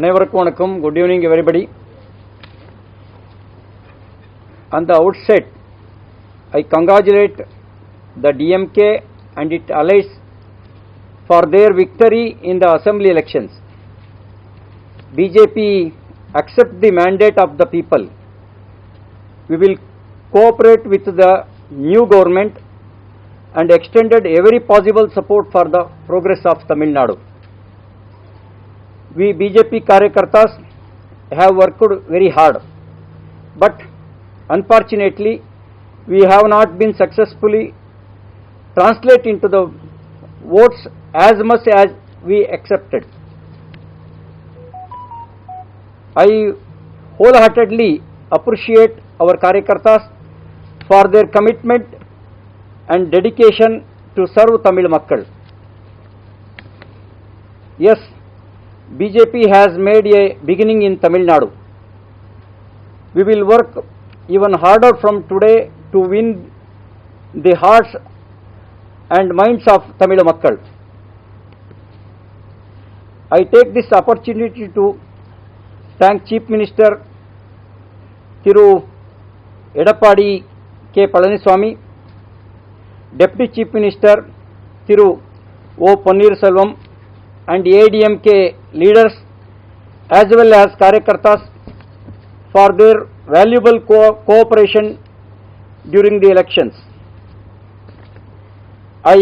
அனைவருக்கும் வணக்கம். Good evening everybody. On the outset, I congratulate the DMK and its allies for their victory in the assembly elections. BJP accept the mandate of the people. We will cooperate with the new government and extended every possible support for the progress of Tamil Nadu. We BJP Karyakartas have worked very hard, but unfortunately we have not been successfully translate into the votes as much as we accepted. I wholeheartedly appreciate our Karyakartas for their commitment and dedication to serve Tamil Makkal. Yes, BJP has made a beginning in Tamil Nadu. We will work even harder from today to win the hearts and minds of Tamil Makkal. I take this opportunity to thank Chief Minister Thiru Edappadi K. Palaniswamy, Deputy Chief Minister Thiru O. Pannirselvam, and ADMK leaders as well as Karyakartas for their valuable cooperation during the elections. I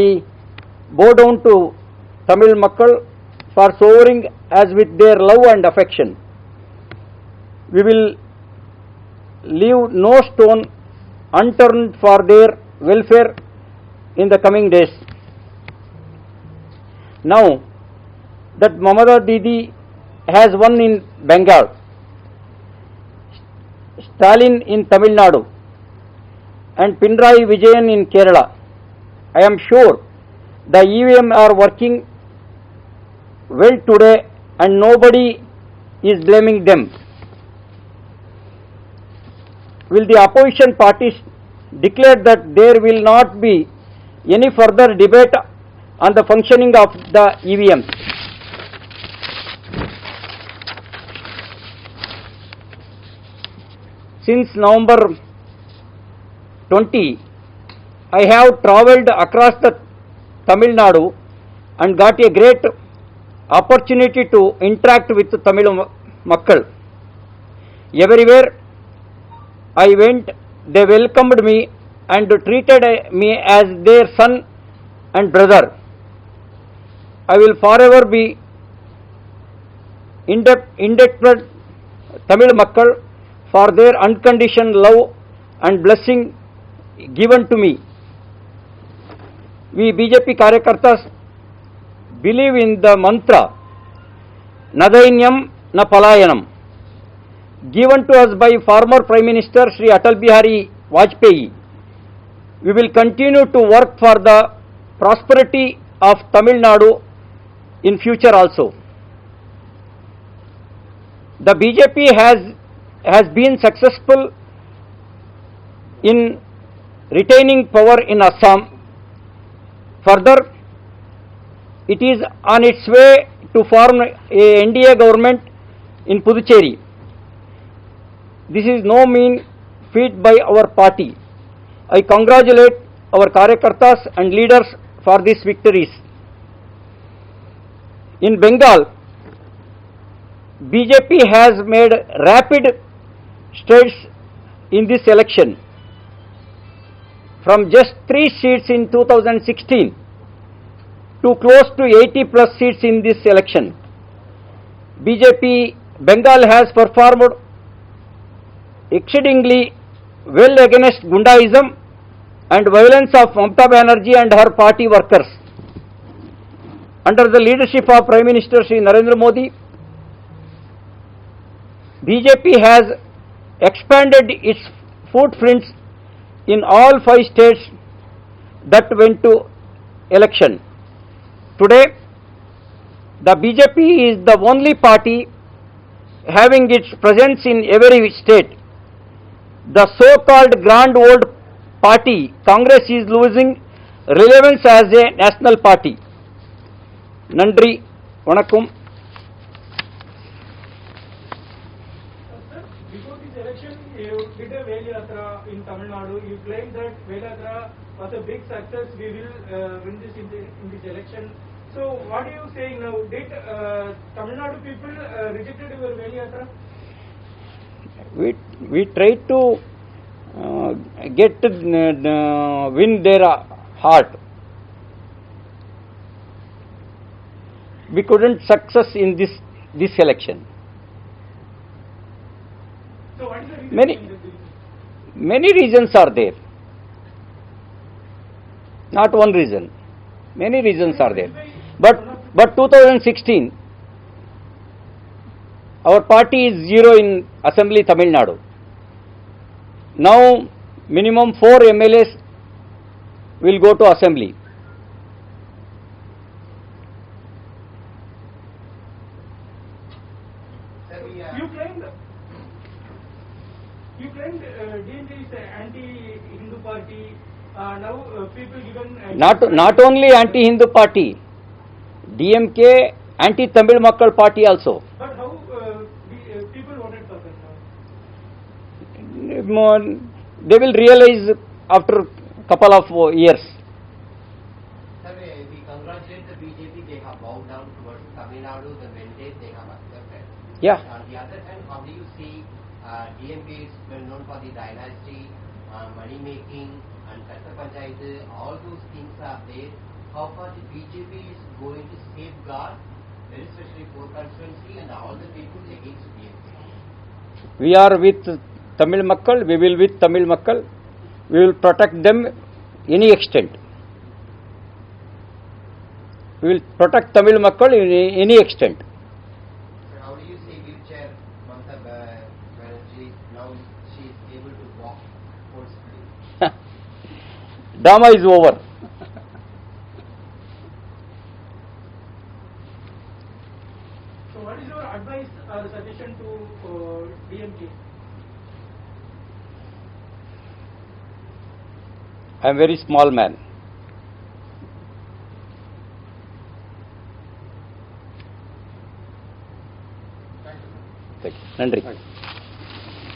bow down to Tamil Makkal for showering as with their love and affection. We will leave no stone unturned for their welfare in the coming days. Now that Mamata Didi has won in Bengal, Stalin in Tamil Nadu, and Pinarayi Vijayan in Kerala, I am sure the EVM are working well today and nobody is blaming them. Will the opposition parties declare that there will not be any further debate on the functioning of the EVMs? Since November 20, I have travelled across the Tamil Nadu and got a great opportunity to interact with Tamil Makkal. Everywhere I went, they welcomed me and treated me as their son and brother. I will forever be indebted Tamil Makkal for their unconditional love and blessing given to me. We BJP Karyakartas believe in the mantra Nadainyam na Palayanam given to us by former Prime Minister Sri Atal Bihari Vajpayee. We will continue to work for the prosperity of Tamil Nadu in future also. The BJP has been successful in retaining power in Assam. Further, it is on its way to form a NDA government in Puducherry. This is no mean feat by our party. I congratulate our Karyakartas and leaders for these victories. In Bengal, BJP has made rapid strides in this election. From just 3 seats in 2016 to close to 80 plus seats in this election. BJP Bengal has performed exceedingly well against Gundaism and violence of Mamata Banerjee and her party workers. Under the leadership of Prime Minister Shri Narendra Modi, BJP has expanded its footprints in all 5 states that went to election. Today, the BJP is the only party having its presence in every state. The so-called grand old party, Congress, is losing relevance as a national party. நன்றி, வணக்கம். before this election, you did a Vel Yatra in Tamil Nadu. You claimed that Vel Yatra was a big success. We will win this in this election. So, what are you saying now? Did Tamil Nadu people rejected your Vel Yatra? We tried to win their heart. We couldn't success in this election. So, what is the reason? Many reasons are there. Not one reason. Many reasons are there. But 2016, our party is zero in Assembly Tamil Nadu. Now, minimum 4 MLAs will go to Assembly. You claimed DMK is an anti-Hindu party. Now people given Not only anti-Hindu party, DMK anti-Tamil Makkal party also. But how people voted for that? They will realize after couple of years. Sir, we congratulate the BJP. They have bowed down towards Tamil Nadu. The mandate they have accepted. Yeah. On the other hand, how do you see DMK is well known for the dynasty, money making, and Katta Panchayat? All those things are there. How far the BJP is going to safeguard, very especially poor constituency and all the people against DMK? We are with Tamil Makkal. We will with Tamil Makkal. We will protect them any extent. We will protect Tamil Makkal in any extent. So how do you see wheelchair Mamata Banerjee? Now she is able to walk forcefully. Drama is over. So, what is your advice or suggestion to DMK? I am very small man. Thank you. Nandri.